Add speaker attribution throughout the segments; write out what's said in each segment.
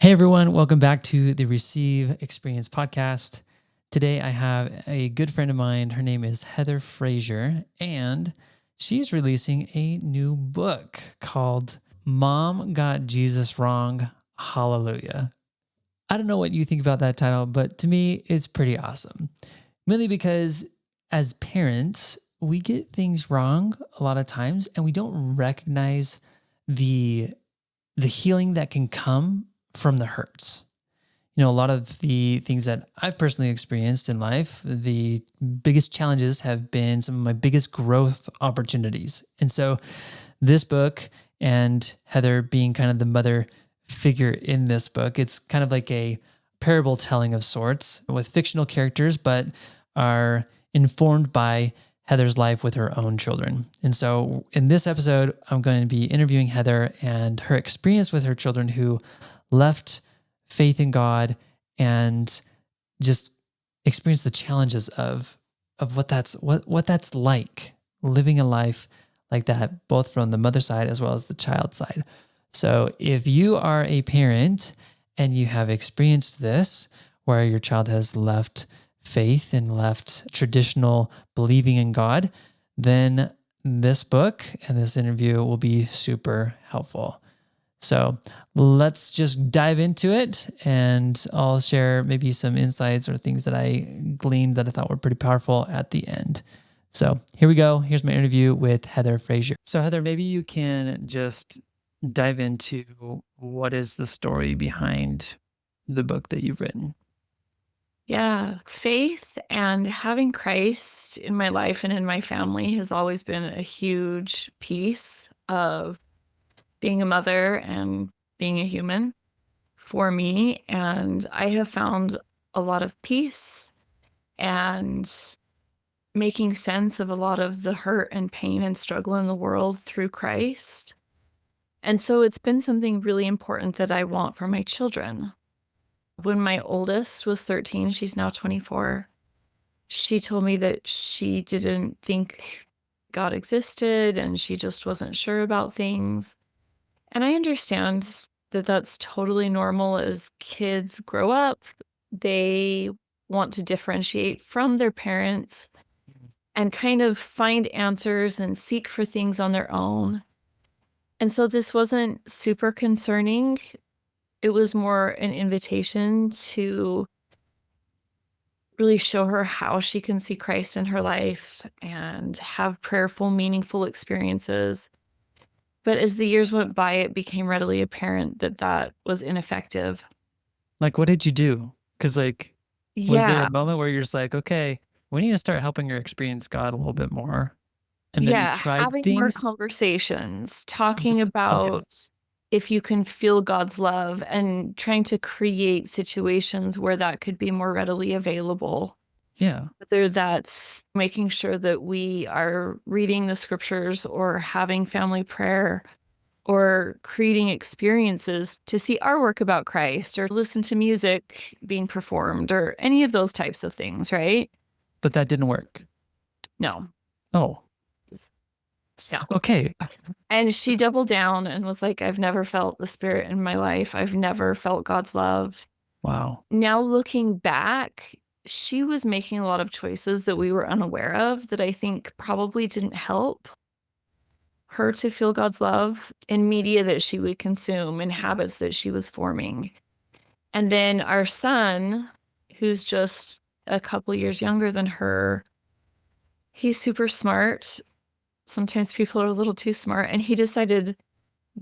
Speaker 1: Hey everyone, welcome back to the Receive Experience podcast. Today I have a good friend of mine. Her name is Heather Frazier, and she's releasing a new book called Mom Got Jesus Wrong, Hallelujah. I don't know what you think about that title, but to me, it's pretty awesome. Mainly because as parents, we get things wrong a lot of times and we don't recognize the healing that can come from the hurts. You know, a lot of the things that I've personally experienced in life, the biggest challenges have been some of my biggest growth opportunities. And so this book, and Heather being kind of the mother figure in this book, it's kind of like a parable telling of sorts with fictional characters, but are informed by Heather's life with her own children. And so in this episode, I'm going to be interviewing Heather and her experience with her children who left faith in God and just experienced the challenges of what that's like, living a life like that, both from the mother side as well as the child side. So if you are a parent and you have experienced this, where your child has left faith and left traditional believing in God, then this book and this interview will be super helpful. So let's just dive into it, and I'll share maybe some insights or things that I gleaned that I thought were pretty powerful at the end. So here we go. Here's my interview with Heather Frazier. So Heather, maybe you can just dive into what is the story behind the book that you've written.
Speaker 2: Yeah, faith and having Christ in my life and in my family has always been a huge piece of being a mother and being a human for me. And I have found a lot of peace and making sense of a lot of the hurt and pain and struggle in the world through Christ. And so it's been something really important that I want for my children. When my oldest was 13, she's now 24. She told me that she didn't think God existed and she just wasn't sure about things. And I understand that that's totally normal as kids grow up. They want to differentiate from their parents and kind of find answers and seek for things on their own. And so this wasn't super concerning. It was more an invitation to really show her how she can see Christ in her life and have prayerful, meaningful experiences. But as the years went by, it became readily apparent that that was ineffective.
Speaker 1: Like, what did you do? Because was there
Speaker 2: Yeah.
Speaker 1: a moment where you're just like, okay, we need to start helping her experience God a little bit more? And then you
Speaker 2: Yeah.
Speaker 1: tried
Speaker 2: Having more
Speaker 1: things?
Speaker 2: conversations, talking
Speaker 1: Just, okay.
Speaker 2: about if you can feel God's love and trying to create situations where that could be more readily available.
Speaker 1: Yeah.
Speaker 2: Whether that's making sure that we are reading the scriptures or having family prayer or creating experiences to see artwork about Christ or listen to music being performed or any of those types of things, right?
Speaker 1: But that didn't work.
Speaker 2: No.
Speaker 1: Oh,
Speaker 2: Yeah.
Speaker 1: okay.
Speaker 2: And she doubled down and was like, I've never felt the Spirit in my life. I've never felt God's love.
Speaker 1: Wow.
Speaker 2: Now looking back, she was making a lot of choices that we were unaware of that I think probably didn't help her to feel God's love in media that she would consume and habits that she was forming. And then our son, who's just a couple years younger than her, he's super smart. Sometimes people are a little too smart. And he decided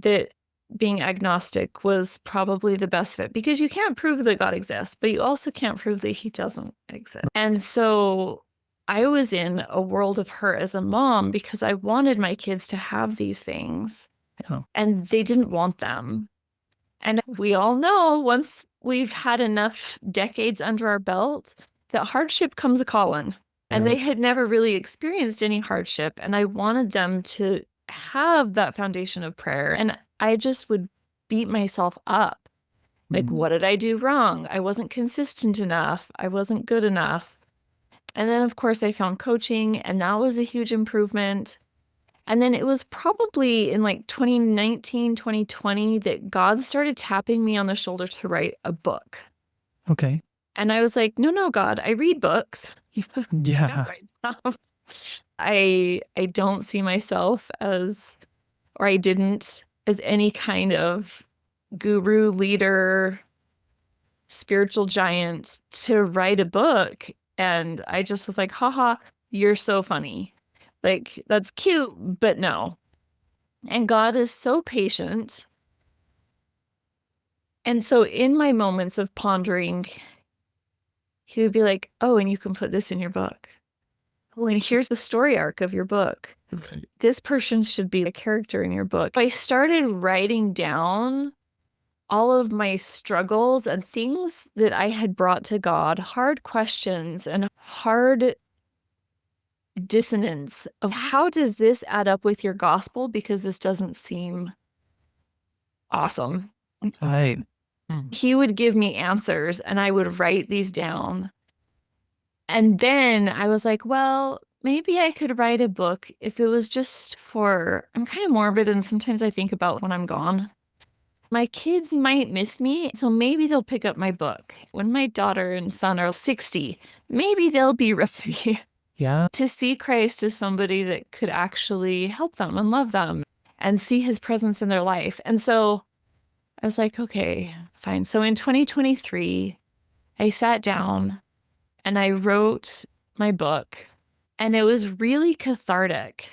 Speaker 2: that being agnostic was probably the best fit because you can't prove that God exists, but you also can't prove that he doesn't exist. And so I was in a world of hurt as a mom because I wanted my kids to have these things and they didn't want them. And we all know once we've had enough decades under our belt that hardship comes a calling. And they had never really experienced any hardship. And I wanted them to have that foundation of prayer. And I just would beat myself up. Like, what did I do wrong? I wasn't consistent enough. I wasn't good enough. And then, of course, I found coaching, and that was a huge improvement. And then it was probably in like 2019, 2020 that God started tapping me on the shoulder to write a book.
Speaker 1: Okay.
Speaker 2: And I was like, no, God, I read books.
Speaker 1: Yeah.
Speaker 2: I don't see myself as, or I didn't, as any kind of guru, leader, spiritual giant to write a book. And I just was like, haha, you're so funny. Like, that's cute, but no. And God is so patient. And so in my moments of pondering, he would be like, oh, and you can put this in your book. Oh, and here's the story arc of your book.
Speaker 1: Right.
Speaker 2: This person should be a character in your book. I started writing down all of my struggles and things that I had brought to God, hard questions and hard dissonance of how does this add up with your gospel? Because this doesn't seem awesome.
Speaker 1: Right.
Speaker 2: He would give me answers and I would write these down. And then I was like, well, maybe I could write a book if it was just for, I'm kind of morbid and sometimes I think about when I'm gone. My kids might miss me, so maybe they'll pick up my book. When my daughter and son are 60, maybe they'll be ready
Speaker 1: Yeah.
Speaker 2: to see Christ as somebody that could actually help them and love them and see his presence in their life. And so I was like, okay, fine. So in 2023, I sat down and I wrote my book, and it was really cathartic.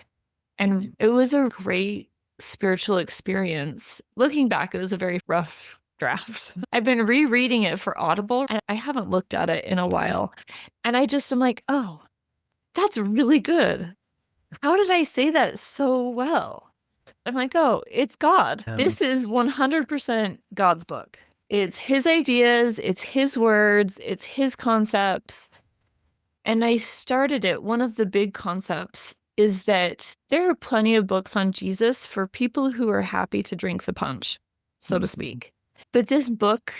Speaker 2: And it was a great spiritual experience. Looking back, it was a very rough draft. I've been rereading it for Audible, and I haven't looked at it in a while. And I just am like, oh, that's really good. How did I say that so well? I'm like, oh, it's God. This is 100% God's book. It's his ideas, it's his words, it's his concepts. And I started it. One of the big concepts is that there are plenty of books on Jesus for people who are happy to drink the punch, so to speak. But this book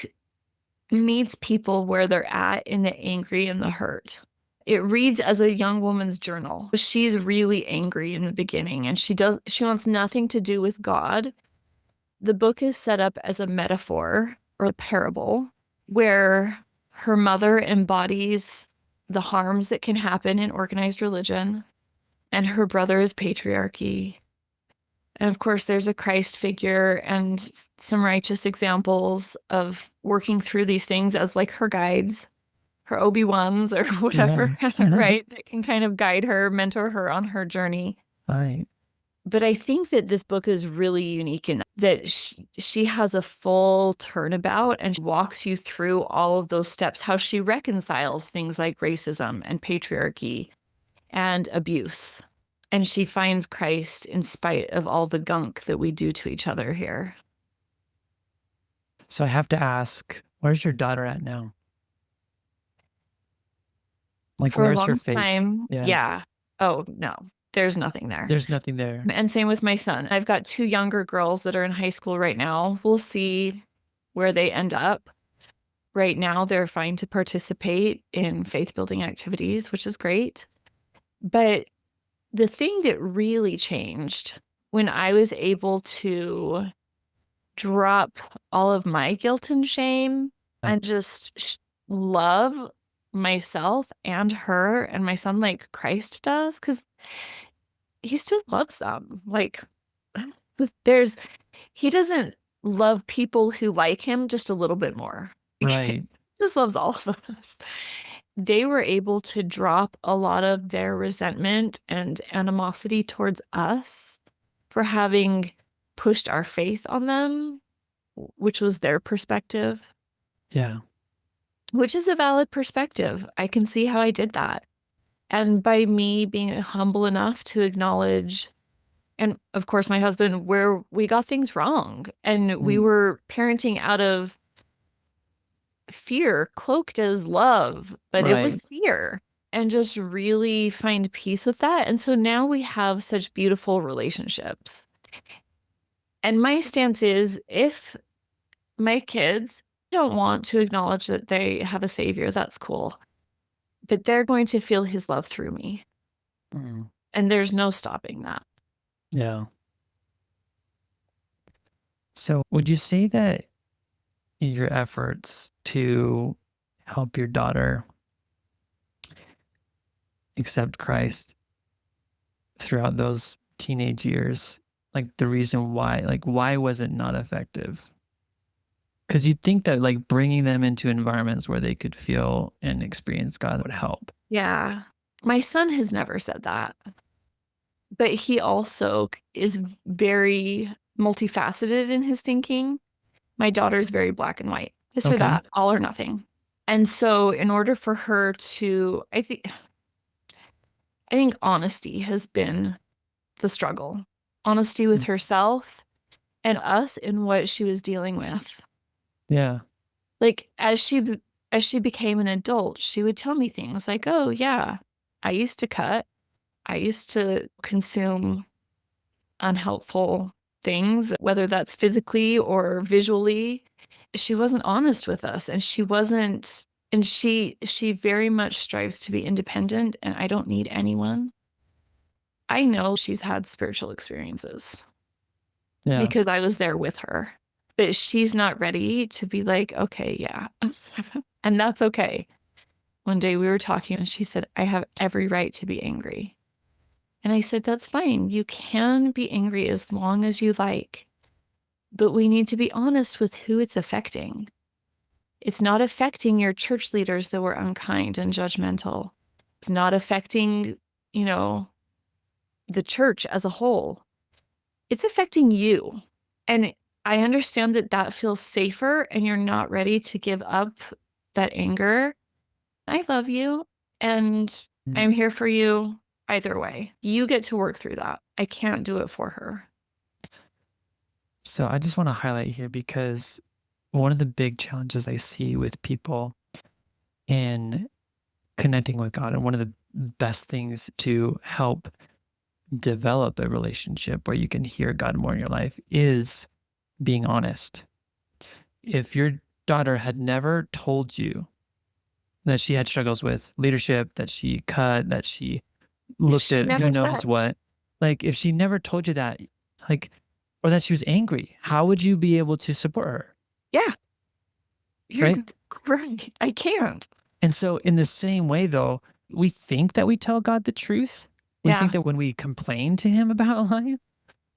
Speaker 2: meets people where they're at in the angry and the hurt. It reads as a young woman's journal. She's really angry in the beginning and she wants nothing to do with God. The book is set up as a metaphor or a parable where her mother embodies the harms that can happen in organized religion, and her brother is patriarchy. And of course, there's a Christ figure and some righteous examples of working through these things as like her guides, her Obi-Wans or whatever, right? That can kind of guide her, mentor her on her journey.
Speaker 1: Right.
Speaker 2: But I think that this book is really unique in that she has a full turnabout and walks you through all of those steps, how she reconciles things like racism and patriarchy and abuse. And she finds Christ in spite of all the gunk that we do to each other here.
Speaker 1: So I have to ask, where's your daughter at now? Like,
Speaker 2: For a
Speaker 1: where's
Speaker 2: long
Speaker 1: her faith?
Speaker 2: time,
Speaker 1: Yeah.
Speaker 2: yeah. Oh, no, there's nothing there.
Speaker 1: There's nothing there.
Speaker 2: And same with my son. I've got two younger girls that are in high school right now. We'll see where they end up. Right now, they're fine to participate in faith-building activities, which is great. But the thing that really changed when I was able to drop all of my guilt and shame and just love myself and her and my son like Christ does, because he still loves them. Like, he doesn't love people who like him just a little bit more.
Speaker 1: Right.
Speaker 2: Just loves all of us. They were able to drop a lot of their resentment and animosity towards us for having pushed our faith on them, which was their perspective.
Speaker 1: Yeah.
Speaker 2: Which is a valid perspective. I can see how I did that. And by me being humble enough to acknowledge, and of course, my husband, where we got things wrong and we were parenting out of fear cloaked as love, but it was fear, and just really find peace with that. And so now we have such beautiful relationships. And my stance is if my kids don't want to acknowledge that they have a savior, that's cool. But they're going to feel his love through me. And there's no stopping that.
Speaker 1: Yeah. So would you say that your efforts to help your daughter accept Christ throughout those teenage years, like the reason why, like why was it not effective? Because you'd think that like bringing them into environments where they could feel and experience God would help.
Speaker 2: Yeah. My son has never said that, but he also is very multifaceted in his thinking. My daughter's very black and white. This or
Speaker 1: Okay.
Speaker 2: that, all or nothing. And so in order for her to, I think honesty has been the struggle. Honesty with
Speaker 1: Mm.
Speaker 2: herself and us in what she was dealing with.
Speaker 1: Yeah.
Speaker 2: Like as she became an adult, she would tell me things like, "Oh, yeah, I used to cut. I used to consume unhelpful things, whether that's physically or visually." She wasn't honest with us, and she wasn't and she very much strives to be independent, and I don't need anyone. I know she's had spiritual experiences
Speaker 1: Yeah.
Speaker 2: because I was there with her, but she's not ready to be like, "Okay, yeah." And that's okay. One day we were talking and she said, "I have every right to be angry." And I said, "That's fine. You can be angry as long as you like, but we need to be honest with who it's affecting. It's not affecting your church leaders that were unkind and judgmental. It's not affecting, you know, the church as a whole. It's affecting you." And I understand that that feels safer and you're not ready to give up that anger. I love you and
Speaker 1: Mm.
Speaker 2: I'm here for you either way. You get to work through that. I can't do it for her.
Speaker 1: So I just want to highlight here because one of the big challenges I see with people in connecting with God, and one of the best things to help develop a relationship where you can hear God more in your life is being honest. If your daughter had never told you that she had struggles with leadership, that she cut, that she
Speaker 2: If
Speaker 1: looked
Speaker 2: she
Speaker 1: at who
Speaker 2: never
Speaker 1: knows
Speaker 2: said,
Speaker 1: what, like if she never told you that, like, or that she was angry, how would you be able to support her?
Speaker 2: yeah, you're
Speaker 1: Right.
Speaker 2: right. I can't.
Speaker 1: And so, in the same way, though, we think that we tell God the truth. We think
Speaker 2: Yeah.
Speaker 1: that when we complain to Him about life,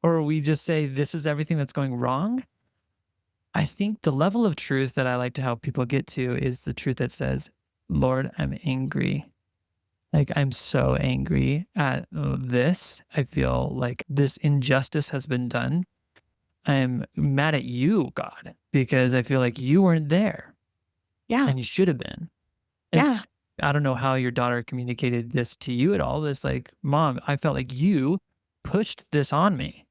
Speaker 1: or we just say, this is everything that's going wrong, I think the level of truth that I like to help people get to is the truth that says, Lord, I'm angry. Like, I'm so angry at this. I feel like this injustice has been done. I'm mad at you, God, because I feel like you weren't there
Speaker 2: Yeah.
Speaker 1: and you should have been. And
Speaker 2: Yeah.
Speaker 1: I don't know how your daughter communicated this to you at all. It's like, Mom, I felt like you pushed this on me,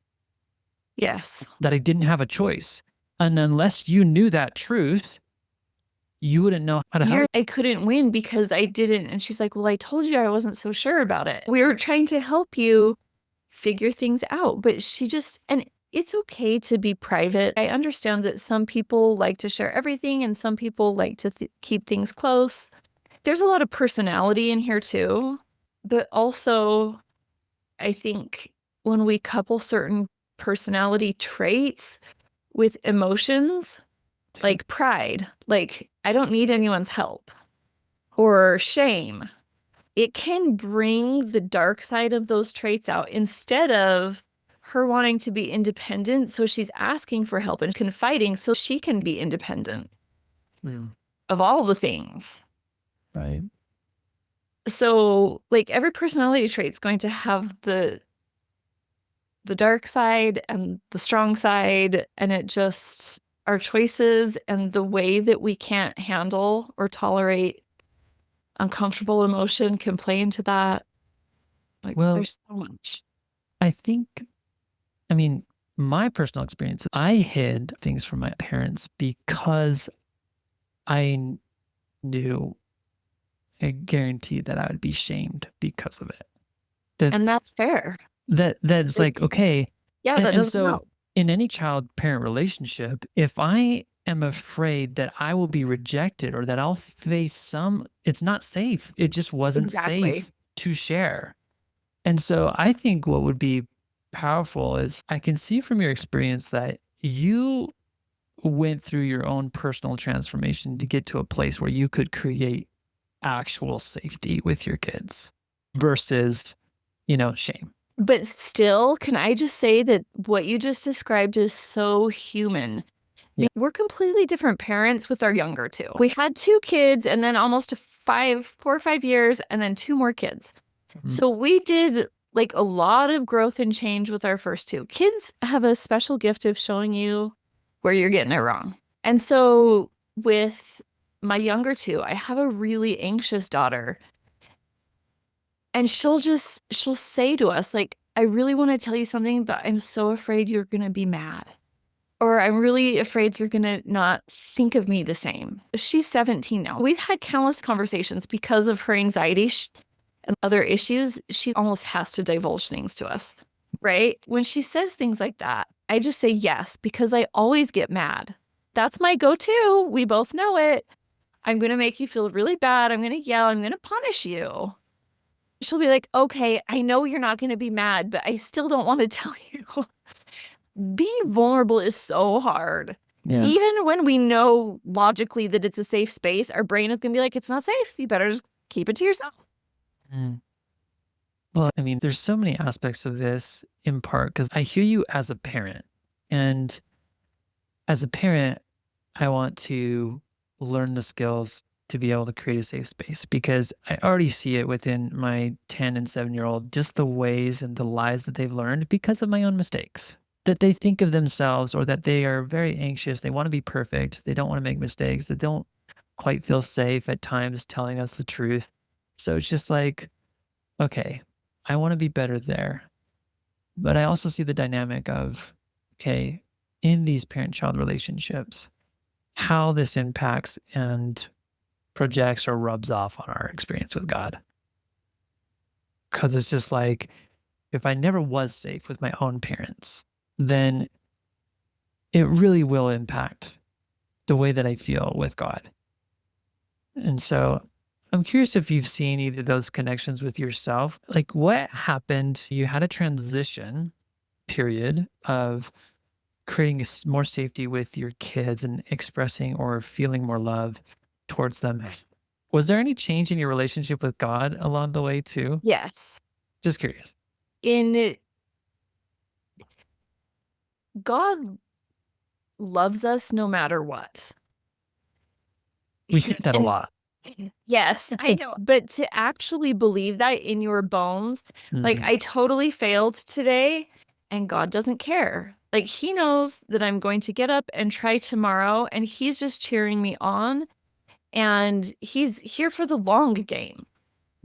Speaker 2: Yes.
Speaker 1: that I didn't have a choice. And unless you knew that truth, you wouldn't know how to help.
Speaker 2: I couldn't win because I didn't. And she's like, "Well, I told you I wasn't so sure about it. We were trying to help you figure things out." But and it's okay to be private. I understand that some people like to share everything and some people like to keep things close. There's a lot of personality in here too. But also, I think when we couple certain personality traits with emotions, like pride, like I don't need anyone's help, or shame, it can bring the dark side of those traits out instead of her wanting to be independent. So she's asking for help and confiding so she can be independent
Speaker 1: Mm,
Speaker 2: of all the things.
Speaker 1: right.
Speaker 2: So like every personality trait is going to have the dark side and the strong side, and it just our choices and the way that we can't handle or tolerate uncomfortable emotion can play into that. Like
Speaker 1: Well,
Speaker 2: there's so much.
Speaker 1: I think, I mean, my personal experience, I hid things from my parents because I knew a guarantee that I would be shamed because of it. That
Speaker 2: And that's fair.
Speaker 1: that's
Speaker 2: Like,
Speaker 1: like, okay.
Speaker 2: yeah,
Speaker 1: And
Speaker 2: that
Speaker 1: and
Speaker 2: doesn't
Speaker 1: so
Speaker 2: help.
Speaker 1: in any child-parent relationship, if I am afraid that I will be rejected or that I'll face it's not safe. It just wasn't
Speaker 2: Exactly.
Speaker 1: safe to share. And so I think what would be powerful is I can see from your experience that you went through your own personal transformation to get to a place where you could create actual safety with your kids versus, shame.
Speaker 2: But still, can I just say that what you just described is so human?
Speaker 1: Yeah.
Speaker 2: We're completely different parents with our younger two. We had 2 kids and then almost 4 or 5 years and then 2 more kids. So we did like a lot of growth and change with our first 2. Kids have a special gift of showing you where you're getting it wrong. And so with my younger 2, I have a really anxious daughter. And she'll say to us, like, I really want to tell you something, but I'm so afraid you're going to be mad. Or I'm really afraid you're going to not think of me the same. She's 17 now. We've had countless conversations because of her anxiety and other issues. She almost has to divulge things to us, right? When she says things like that, I just say yes, because I always get mad. That's my go-to. We both know it. I'm going to make you feel really bad. I'm going to yell. I'm going to punish you. She'll be like, okay, I know you're not going to be mad, but I still don't want to tell you. Being vulnerable is so hard.
Speaker 1: Yeah.
Speaker 2: Even when we know logically that it's a safe space, our brain is going to be like, it's not safe. You better just keep it to yourself.
Speaker 1: Well, I mean, there's so many aspects of this in part because I hear you as a parent. And as a parent, I want to learn the skills to be able to create a safe space because I already see it within my 10 and 7-year-old, just the ways and the lies that they've learned because of my own mistakes. That they think of themselves or that they are very anxious. They want to be perfect. They don't want to make mistakes. They don't quite feel safe at times telling us the truth. So it's just like, okay, I want to be better there. But I also see the dynamic of, okay, in these parent-child relationships, how this impacts and projects or rubs off on our experience with God. Because it's just like, if I never was safe with my own parents, then it really will impact the way that I feel with God. And so I'm curious if you've seen either of those connections with yourself. Like what happened? You had a transition period of creating more safety with your kids and expressing or feeling more love towards them. Was there any change in your relationship with God along the way too?
Speaker 2: Yes.
Speaker 1: Just curious.
Speaker 2: God loves us no matter what.
Speaker 1: We hear that a lot.
Speaker 2: Yes, I know. But to actually believe that in your bones, like
Speaker 1: Mhm.
Speaker 2: I totally failed today and God doesn't care. Like he knows that I'm going to get up and try tomorrow and he's just cheering me on and he's here for the long game.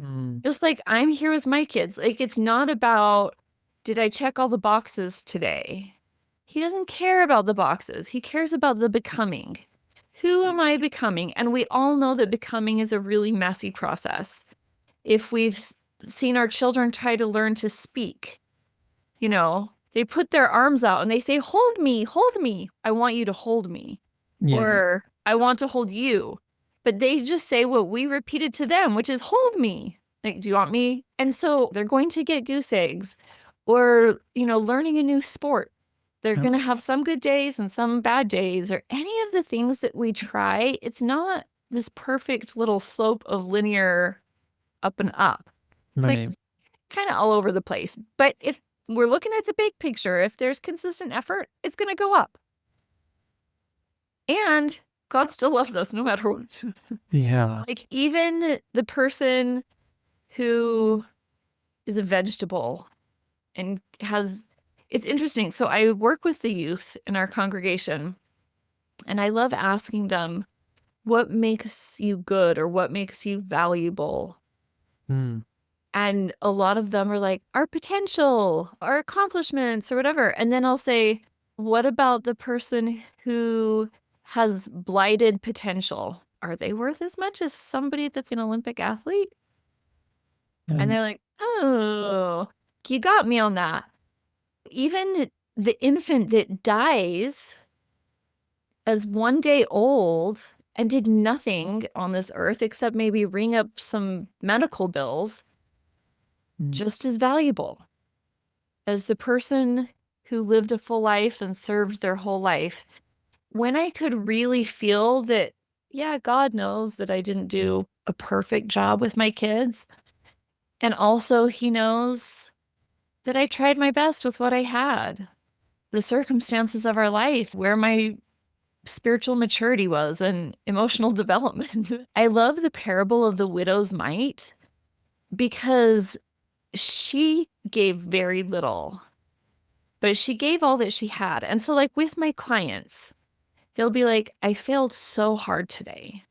Speaker 1: Mm.
Speaker 2: Just like I'm here with my kids. Like it's not about, did I check all the boxes today? He doesn't care about the boxes. He cares about the becoming. Who am I becoming? And we all know that becoming is a really messy process. If we've seen our children try to learn to speak, they put their arms out and they say, hold me, hold me. I want you to hold me.
Speaker 1: Yeah.
Speaker 2: Or I want to hold you. But they just say what we repeated to them, which is hold me. Like, do you want me? And so they're going to get goose eggs or, learning a new sport. They're
Speaker 1: Yep.
Speaker 2: going to have some good days and some bad days or any of the things that we try. It's not this perfect little slope of linear up and up. It's
Speaker 1: Right.
Speaker 2: like kind of all over the place. But if we're looking at the big picture, if there's consistent effort, it's going to go up. And God still loves us no matter what.
Speaker 1: Yeah.
Speaker 2: Like even the person who is a vegetable and it's interesting. So I work with the youth in our congregation and I love asking them, what makes you good or what makes you valuable?
Speaker 1: Mm.
Speaker 2: And a lot of them are like, our potential, our accomplishments or whatever. And then I'll say, what about the person who has blighted potential? Are they worth as much as somebody that's an Olympic athlete? And they're like, oh, you got me on that. Even the infant that dies as 1 day old and did nothing on this earth except maybe ring up some medical bills, just as valuable. as the person who lived a full life and served their whole life, when I could really feel that, yeah, God knows that I didn't do a perfect job with my kids. And also, He knows that I tried my best with what I had. The circumstances of our life, where my spiritual maturity was and emotional development. I love the parable of the widow's mite because she gave very little, but she gave all that she had. And so, like with my clients, they'll be like, I failed so hard today.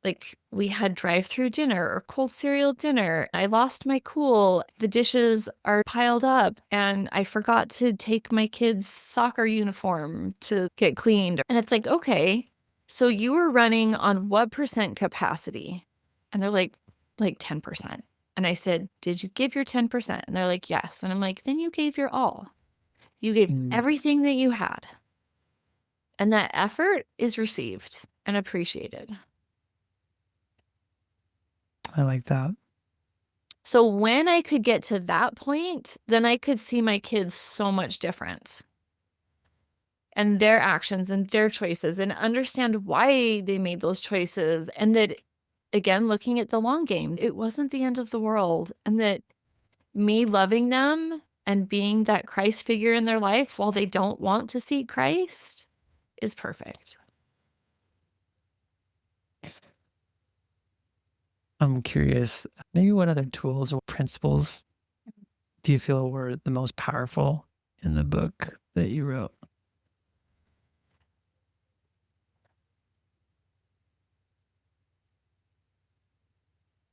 Speaker 2: Like we had drive-through dinner or cold cereal dinner. I lost my cool. The dishes are piled up and I forgot to take my kid's soccer uniform to get cleaned. And it's like, okay, so you were running on what percent capacity? And they're like 10%. And I said, did you give your 10%? And they're like, yes. And I'm like, then you gave your all. You gave everything that you had. And that effort is received and appreciated.
Speaker 1: I like that.
Speaker 2: So when I could get to that point, then I could see my kids so much different and their actions and their choices and understand why they made those choices. And that, again, looking at the long game, it wasn't the end of the world. And that me loving them and being that Christ figure in their life while they don't want to see Christ is perfect.
Speaker 1: I'm curious, maybe what other tools or principles do you feel were the most powerful in the book that you wrote?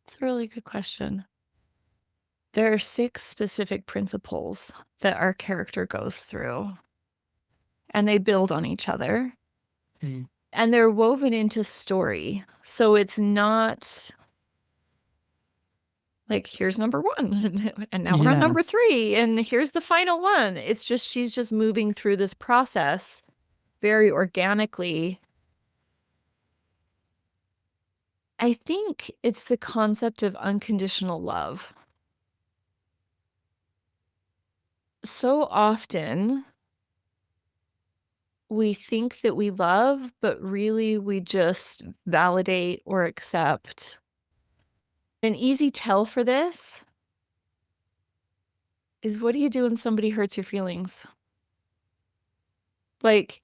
Speaker 2: It's a really good question. There are 6 specific principles that our character goes through, and they build on each other. And they're woven into story. So it's not like, here's number 1, and now we're on number 3, and here's the final one. It's just, she's just moving through this process very organically. I think it's the concept of unconditional love. So often we think that we love, but really we just validate or accept. An easy tell for this is, what do you do when somebody hurts your feelings? Like,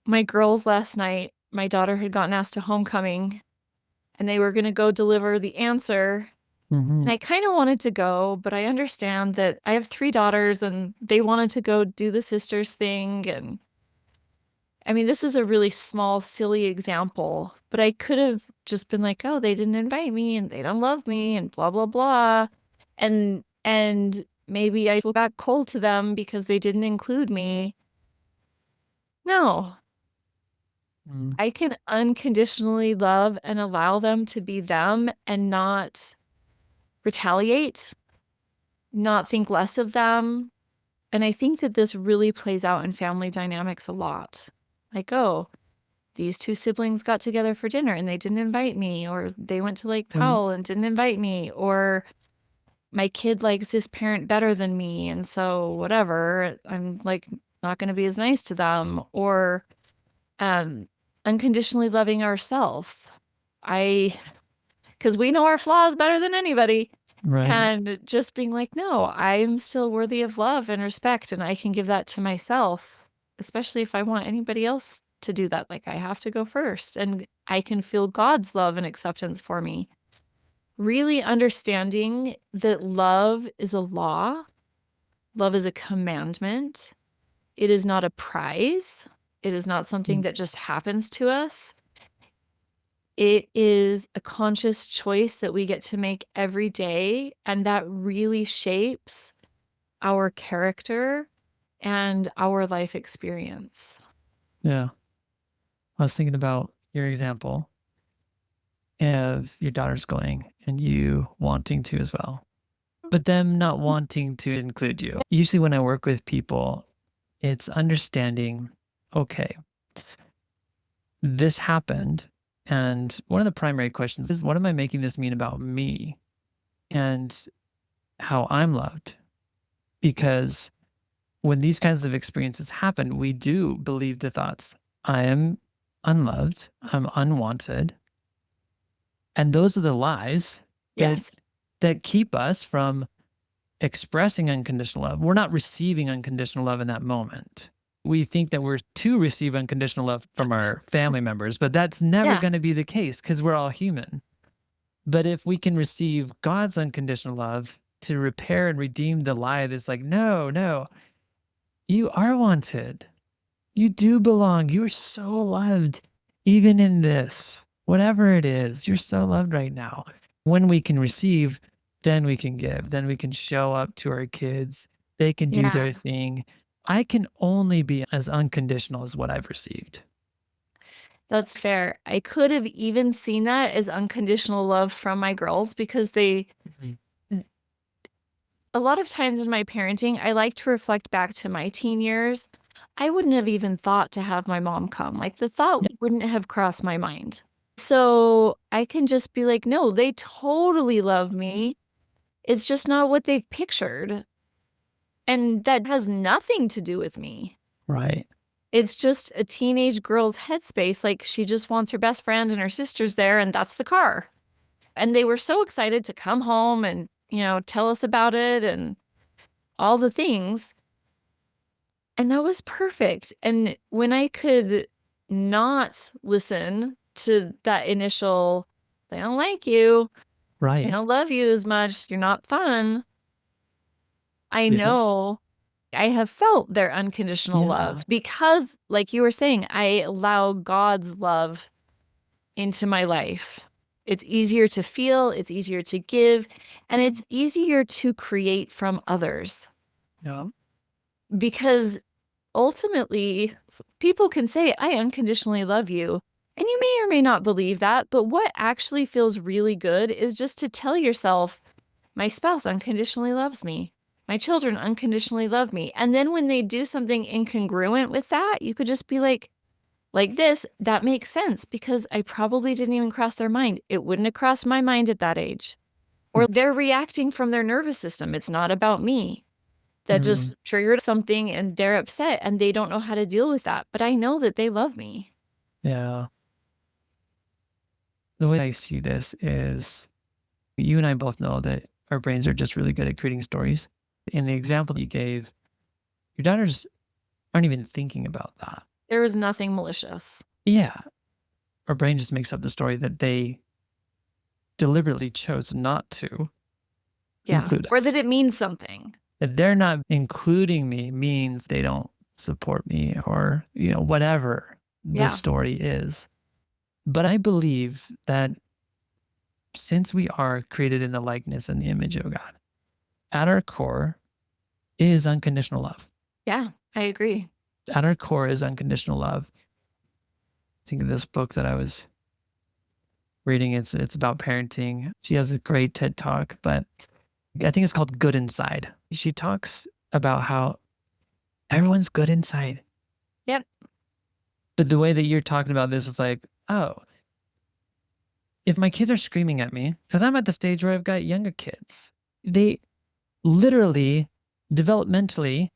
Speaker 2: my girls last night, my daughter had gotten asked to homecoming, and they were going to go deliver the answer. And I kind of wanted to go, but I understand that I have 3 daughters and they wanted to go do the sisters thing. And I mean, this is a really small, silly example, but I could have just been like, oh, they didn't invite me and they don't love me and blah, blah, blah. And maybe I feel back cold to them because they didn't include me. No, I can unconditionally love and allow them to be them and not retaliate, not think less of them. And I think that this really plays out in family dynamics a lot. Like, oh, these 2 siblings got together for dinner and they didn't invite me, or they went to Lake Powell and didn't invite me, or my kid likes this parent better than me, and so whatever, I'm like not going to be as nice to them, or unconditionally loving ourselves. Because we know our flaws better than anybody.
Speaker 1: Right.
Speaker 2: And just being like, no, I'm still worthy of love and respect, and I can give that to myself, especially if I want anybody else to do that. Like, I have to go first, and I can feel God's love and acceptance for me. Really understanding that love is a law, love is a commandment. It is not a prize. It is not something that just happens to us. It is a conscious choice that we get to make every day, and that really shapes our character and our life experience.
Speaker 1: Yeah. I was thinking about your example of your daughter's going and you wanting to as well, but them not wanting to include you. Usually when I work with people, it's understanding, okay, this happened. And one of the primary questions is, what am I making this mean about me and how I'm loved? Because when these kinds of experiences happen, we do believe the thoughts, I am unloved, I'm unwanted. And those are the lies that
Speaker 2: Yes.
Speaker 1: that keep us from expressing unconditional love. We're not receiving unconditional love in that moment. We think that we're to receive unconditional love from our family members, but that's never
Speaker 2: Yeah.
Speaker 1: going to be the case because we're all human. But if we can receive God's unconditional love to repair and redeem the lie that's like, no, no, you are wanted. You do belong. You are so loved, even in this, whatever it is, you're so loved right now. When we can receive, then we can give, then we can show up to our kids. They can do
Speaker 2: Yeah.
Speaker 1: their thing. I can only be as unconditional as what I've received.
Speaker 2: That's fair. I could have even seen that as unconditional love from my girls because
Speaker 1: Mhm.
Speaker 2: a lot of times in my parenting, I like to reflect back to my teen years. I wouldn't have even thought to have my mom come. Like the thought
Speaker 1: Yeah,
Speaker 2: wouldn't have crossed my mind. So I can just be like, no, they totally love me. It's just not what they've pictured. And that has nothing to do with me.
Speaker 1: right.
Speaker 2: It's just a teenage girl's headspace. Like she just wants her best friend and her sister's there, and that's the car. And they were so excited to come home and, tell us about it and all the things. And that was perfect. And when I could not listen to that initial, they don't like you, they
Speaker 1: Right.
Speaker 2: don't love you as much, you're not fun. I
Speaker 1: Yeah.
Speaker 2: know I have felt their unconditional
Speaker 1: Yeah.
Speaker 2: love because, like you were saying, I allow God's love into my life. It's easier to feel, it's easier to give, and it's easier to create from others
Speaker 1: Yeah.
Speaker 2: because ultimately, people can say, I unconditionally love you. And you may or may not believe that, but what actually feels really good is just to tell yourself, my spouse unconditionally loves me. My children unconditionally love me. And then when they do something incongruent with that, you could just be like this, that makes sense because I probably didn't even cross their mind. It wouldn't have crossed my mind at that age. Or they're reacting from their nervous system. It's not about me. That
Speaker 1: Mm,
Speaker 2: just triggered something and they're upset and they don't know how to deal with that. But I know that they love me.
Speaker 1: yeah. The way I see this is you and I both know that our brains are just really good at creating stories. In the example you gave, your daughters aren't even thinking about that.
Speaker 2: There was nothing malicious.
Speaker 1: Yeah. Our brain just makes up the story that they deliberately chose not to
Speaker 2: Yeah.
Speaker 1: include
Speaker 2: Or that
Speaker 1: us.
Speaker 2: it means something.
Speaker 1: That they're not including me means they don't support me or, whatever the
Speaker 2: Yeah.
Speaker 1: story is. But I believe that since we are created in the likeness and the image of God, at our core is unconditional love.
Speaker 2: Yeah. I agree.
Speaker 1: At our core is unconditional love. Think of this book that I was reading. It's about parenting. She has a great TED talk, but I think it's called Good Inside. She talks about how everyone's good inside.
Speaker 2: Yep.
Speaker 1: But the way that you're talking about this is like, oh, if my kids are screaming at me, because I'm at the stage where I've got younger kids, they literally, developmentally,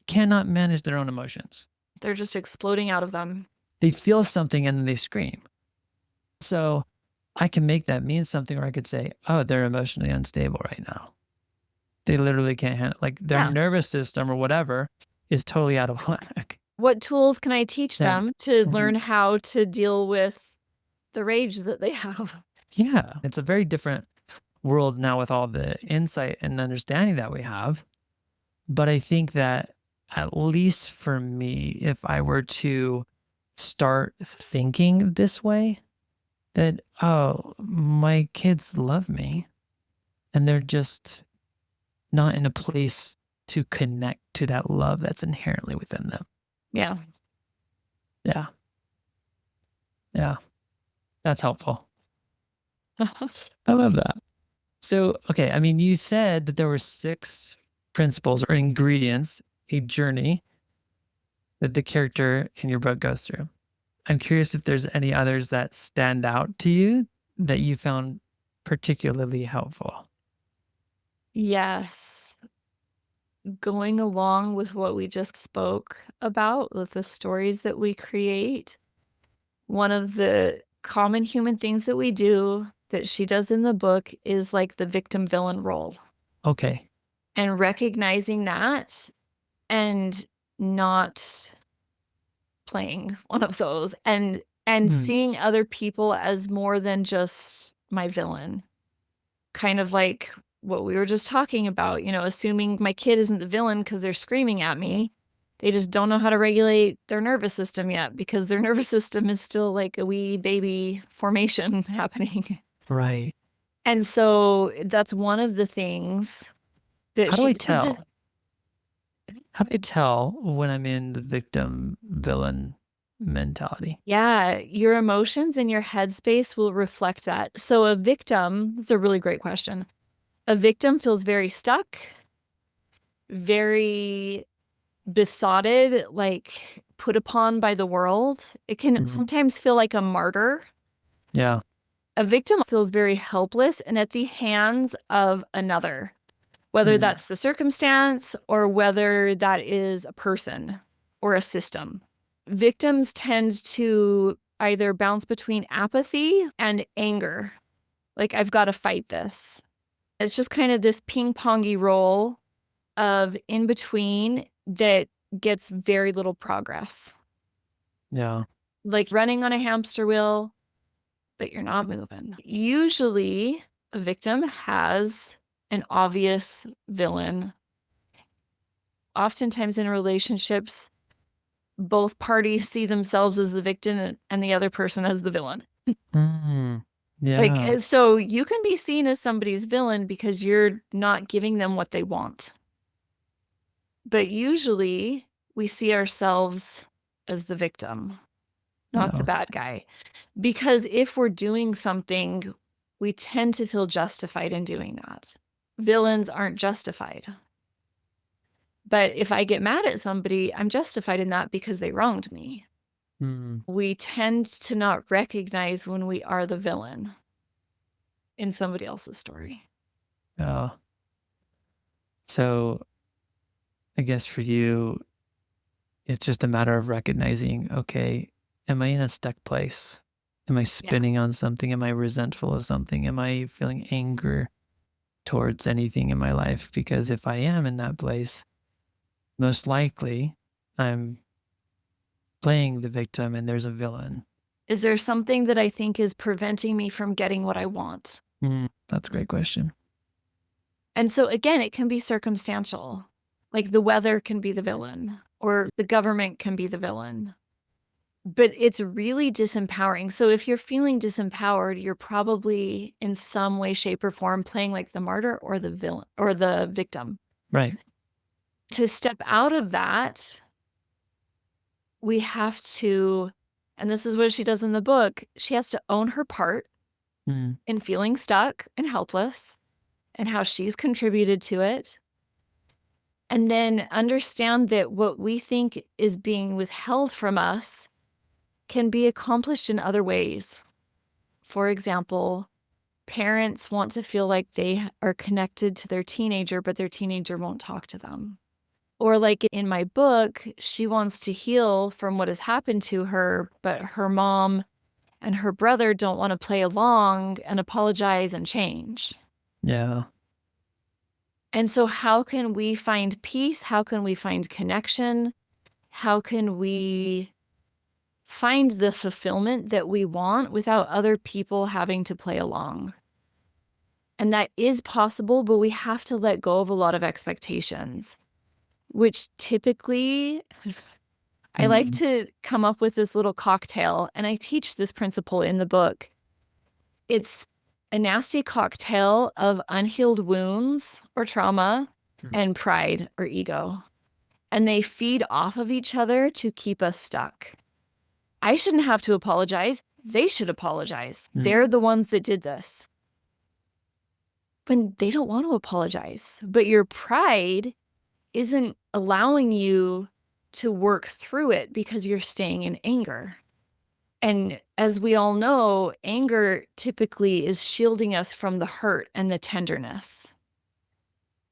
Speaker 1: cannot manage their own emotions.
Speaker 2: They're just exploding out of them.
Speaker 1: They feel something and then they scream. So I can make that mean something, or I could say, oh, they're emotionally unstable right now. They literally can't handle, like their
Speaker 2: Yeah.
Speaker 1: nervous system or whatever is totally out of whack.
Speaker 2: What tools can I teach
Speaker 1: Yeah.
Speaker 2: them to
Speaker 1: Mhm.
Speaker 2: learn how to deal with the rage that they have?
Speaker 1: Yeah. It's a very different world now with all the insight and understanding that we have. But I think that at least for me, if I were to start thinking this way, that, oh, my kids love me and they're just not in a place to connect to that love that's inherently within them.
Speaker 2: Yeah.
Speaker 1: Yeah. Yeah. That's helpful. I love that. So, okay. I mean, you said that there were 6 principles or ingredients, a journey that the character in your book goes through. I'm curious if there's any others that stand out to you that you found particularly helpful.
Speaker 2: Yes. going along with what we just spoke about, with the stories that we create, one of the common human things that we do that she does in the book is like the victim villain role.
Speaker 1: Okay.
Speaker 2: And recognizing that and not playing one of those and seeing other people as more than just my villain. Kind of like what we were just talking about, assuming my kid isn't the villain because they're screaming at me. They just don't know how to regulate their nervous system yet because their nervous system is still like a wee baby formation happening.
Speaker 1: Right.
Speaker 2: And so that's one of the things that
Speaker 1: How do I
Speaker 2: she
Speaker 1: tell? How do I tell when I'm in the victim villain mentality?
Speaker 2: Yeah, your emotions and your headspace will reflect that. So a victim, it's a really great question. A victim feels very stuck, very besotted, like put upon by the world. It can sometimes feel like a martyr.
Speaker 1: Yeah.
Speaker 2: A victim feels very helpless and at the hands of another, whether that's the circumstance or whether that is a person or a system. Victims tend to either bounce between apathy and anger. Like, I've got to fight this. It's just kind of this ping-pongy role of in between that gets very little progress.
Speaker 1: Yeah.
Speaker 2: Like running on a hamster wheel, but you're not moving. Usually, a victim has an obvious villain. Oftentimes in relationships, both parties see themselves as the victim and the other person as the villain.
Speaker 1: Yeah.
Speaker 2: So you can be seen as somebody's villain because you're not giving them what they want. But usually we see ourselves as the victim, not the bad guy. Because if we're doing something, we tend to feel justified in doing that. Villains aren't justified. But if I get mad at somebody, I'm justified in that because they wronged me. We tend to not recognize when we are the villain in somebody else's story.
Speaker 1: Yeah. So I guess for you, it's just a matter of recognizing, okay, am I in a stuck place? Am I spinning on something? Am I resentful of something? Am I feeling anger towards anything in my life? Because if I am in that place, most likely I'm playing the victim and there's a villain.
Speaker 2: Is there something that I think is preventing me from getting what I want?
Speaker 1: That's a great question.
Speaker 2: And so again, it can be circumstantial. Like the weather can be the villain or the government can be the villain. But it's really disempowering. So if you're feeling disempowered, you're probably in some way, shape, or form playing like the martyr or the villain or the victim.
Speaker 1: Right.
Speaker 2: To step out of that, we have to, and this is what she does in the book, she has to own her part in feeling stuck and helpless and how she's contributed to it. And then understand that what we think is being withheld from us can be accomplished in other ways. For example, parents want to feel like they are connected to their teenager, but their teenager won't talk to them. Or like in my book, she wants to heal from what has happened to her, but her mom and her brother don't want to play along and apologize and change.
Speaker 1: Yeah.
Speaker 2: And so how can we find peace? How can we find connection? How can we find the fulfillment that we want without other people having to play along? And that is possible, but we have to let go of a lot of expectations, which typically I like to come up with this little cocktail, and I teach this principle in the book. It's a nasty cocktail of unhealed wounds or trauma and pride or ego. And they feed off of each other to keep us stuck. I shouldn't have to apologize. They should apologize. They're the ones that did this. But they don't want to apologize. But your pride isn't allowing you to work through it because you're staying in anger. And as we all know, anger typically is shielding us from the hurt and the tenderness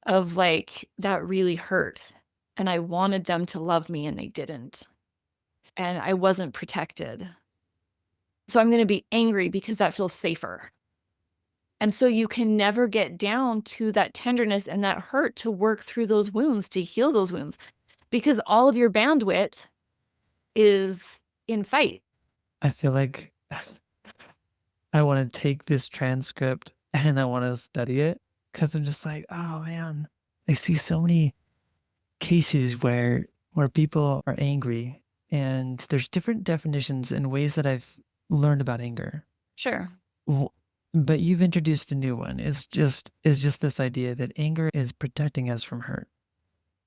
Speaker 2: of like, that really hurt. And I wanted them to love me and they didn't. And I wasn't protected. So I'm going to be angry because that feels safer. And so you can never get down to that tenderness and that hurt to work through those wounds, to heal those wounds, because all of your bandwidth is in fight.
Speaker 1: I feel like I want to take this transcript and I want to study it because I'm just like, oh man, I see so many cases where people are angry, and there's different definitions and ways that I've learned about anger.
Speaker 2: Sure.
Speaker 1: W- But you've introduced a new one. Is just this idea that anger is protecting us from hurt.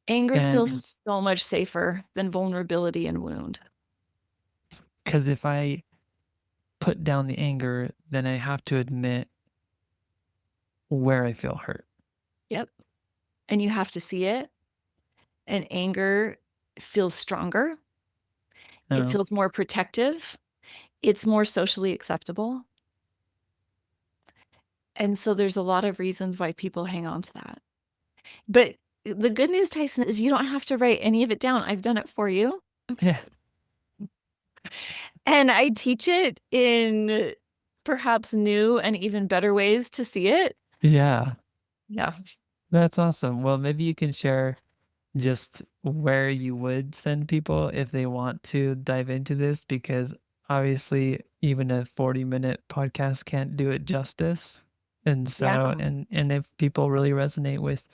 Speaker 2: Anger
Speaker 1: And
Speaker 2: feels so much safer than vulnerability and wound.
Speaker 1: because if I put down the anger, then I have to admit where I feel hurt.
Speaker 2: Yep. And you have to see it. And anger feels stronger. It
Speaker 1: Um,
Speaker 2: feels more protective. It's more socially acceptable. And so there's a lot of reasons why people hang on to that. But the good news, Tyson, is you don't have to write any of it down. I've done it for you.
Speaker 1: yeah.
Speaker 2: And I teach it in perhaps new and even better ways to see it.
Speaker 1: Yeah.
Speaker 2: Yeah.
Speaker 1: That's awesome. Well, maybe you can share just where you would send people if they want to dive into this, because obviously even a 40-minute podcast can't do it justice. And
Speaker 2: Yeah.
Speaker 1: so, and if people really resonate with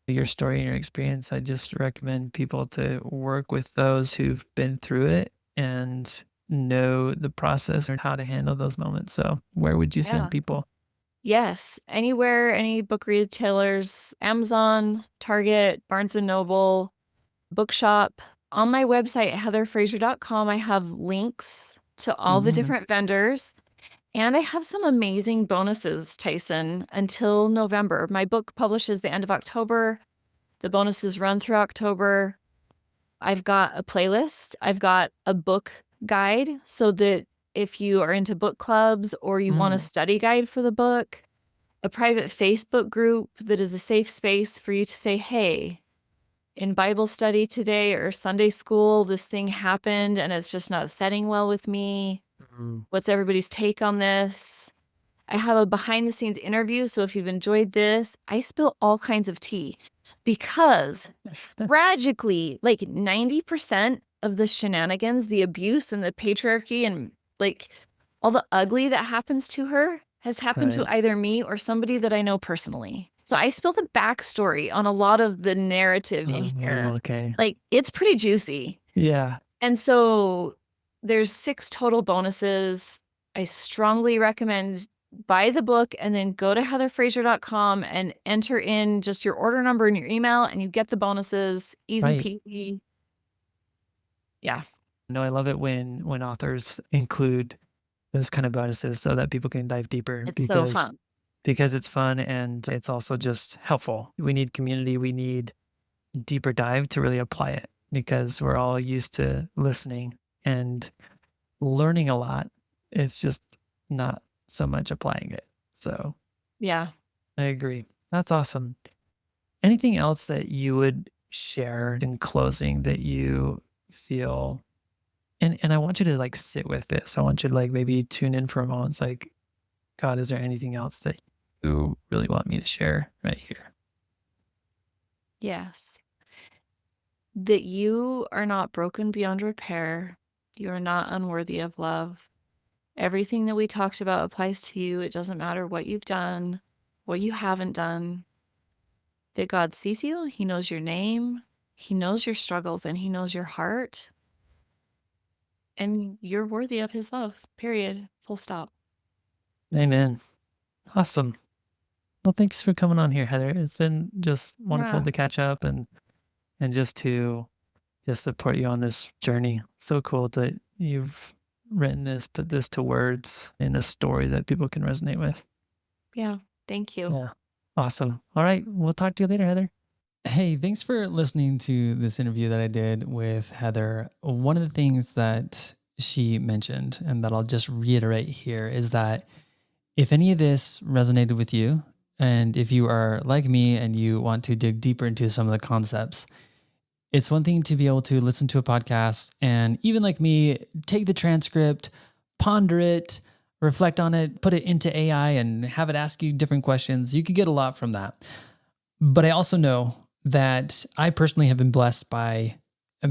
Speaker 1: your story and your experience, I just recommend people to work with those who've been through it and know the process or how to handle those moments. So where would you
Speaker 2: Yeah.
Speaker 1: send people?
Speaker 2: Yes. Anywhere, any book retailers, Amazon, Target, Barnes and Noble, Bookshop. On my website, heatherfrazier.com, I have links to all the
Speaker 1: Mhm.
Speaker 2: different vendors. And I have some amazing bonuses, Tyson, until November. My book publishes the end of October. The bonuses run through October. I've got a playlist. I've got a book guide so that if you are into book clubs or you want a
Speaker 1: Mm.
Speaker 2: study guide for the book, a private Facebook group that is a safe space for you to say, hey, in Bible study today or Sunday school, this thing happened and it's just not setting well with me.
Speaker 1: Mm.
Speaker 2: What's everybody's take on this? I have a behind the scenes interview. So if you've enjoyed this, I spill all kinds of tea because tragically, like 90% of the shenanigans, the abuse and the patriarchy and like all the ugly that happens to her has happened to
Speaker 1: Right.
Speaker 2: either me or somebody that I know personally. So I spill the backstory on a lot of the narrative in here.
Speaker 1: Okay.
Speaker 2: Like it's pretty juicy.
Speaker 1: Yeah.
Speaker 2: And so there's 6 total bonuses. I strongly recommend buy the book and then go to heatherfrazier.com and enter in just your order number and your email and you get the bonuses. Easy
Speaker 1: Right.
Speaker 2: peasy. Yeah.
Speaker 1: No, I love it when authors include those kind of bonuses so that people can dive deeper,
Speaker 2: It's so
Speaker 1: because
Speaker 2: fun.
Speaker 1: it's fun and it's also just helpful. We need community, we need deeper dive to really apply it, because we're all used to listening and learning a lot. It's just not so much applying it. So
Speaker 2: Yeah.
Speaker 1: I agree. That's awesome. Anything else that you would share in closing that you feel, and I want you to like sit with this. I want you to like maybe tune in for a moment. It's like, God, is there anything else that you really want me to share right here?
Speaker 2: Yes. That you are not broken beyond repair. You are not unworthy of love. Everything that we talked about applies to you. It doesn't matter what you've done, what you haven't done. That God sees you. He knows your name. He knows your struggles and he knows your heart. And you're worthy of his love, period. Full stop.
Speaker 1: Amen. Awesome. Well, thanks for coming on here, Heather. It's been just wonderful
Speaker 2: Yeah.
Speaker 1: to catch up and just to just support you on this journey. So cool that you've written this, put this to words in a story that people can resonate with.
Speaker 2: Yeah. Thank you.
Speaker 1: Yeah. Awesome. All right. We'll talk to you later, Heather. Hey, thanks for listening to this interview that I did with Heather. One of the things that she mentioned, and that I'll just reiterate here, is that if any of this resonated with you And if you are like me and you want to dig deeper into some of the concepts, it's one thing to be able to listen to a podcast and, even like me, take the transcript, ponder it, reflect on it, put it into AI and have it ask you different questions. You could get a lot from that. But I also know that I personally have been blessed by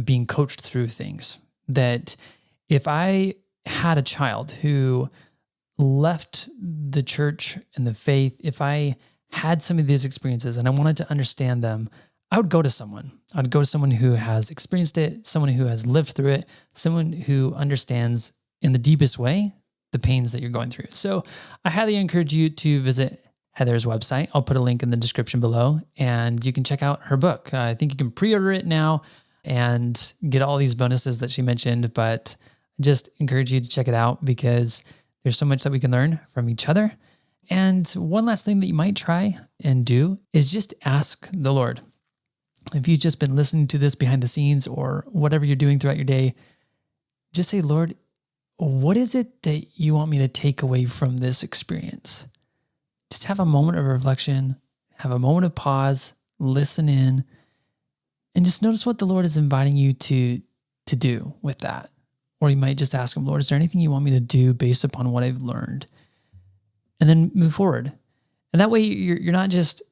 Speaker 1: being coached through things. That if I had a child who left the church and the faith, if I had some of these experiences and I wanted to understand them, I would go to someone. I'd go to someone who has experienced it, someone who has lived through it, someone who understands in the deepest way the pains that you're going through. So I highly encourage you to visit Heather's website. I'll put a link in the description below and you can check out her book. I think you can pre-order it now and get all these bonuses that she mentioned, but I just encourage you to check it out because there's so much that we can learn from each other. And one last thing that you might try and do is just ask the Lord. If you've just been listening to this behind the scenes or whatever you're doing throughout your day, just say, Lord, what is it that you want me to take away from this experience? Just have a moment of reflection, have a moment of pause, listen in, and just notice what the Lord is inviting you to do with that. Or you might just ask him, Lord, is there anything you want me to do based upon what I've learned? And then move forward. And that way you're not just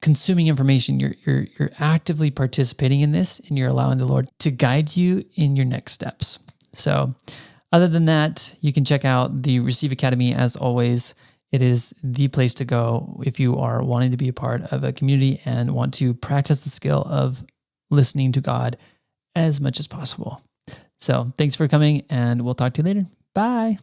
Speaker 1: consuming information, you're actively participating in this and you're allowing the Lord to guide you in your next steps. So other than that, you can check out the Receive Academy. As always, it is the place to go if you are wanting to be a part of a community and want to practice the skill of listening to God as much as possible. So thanks for coming and we'll talk to you later. Bye.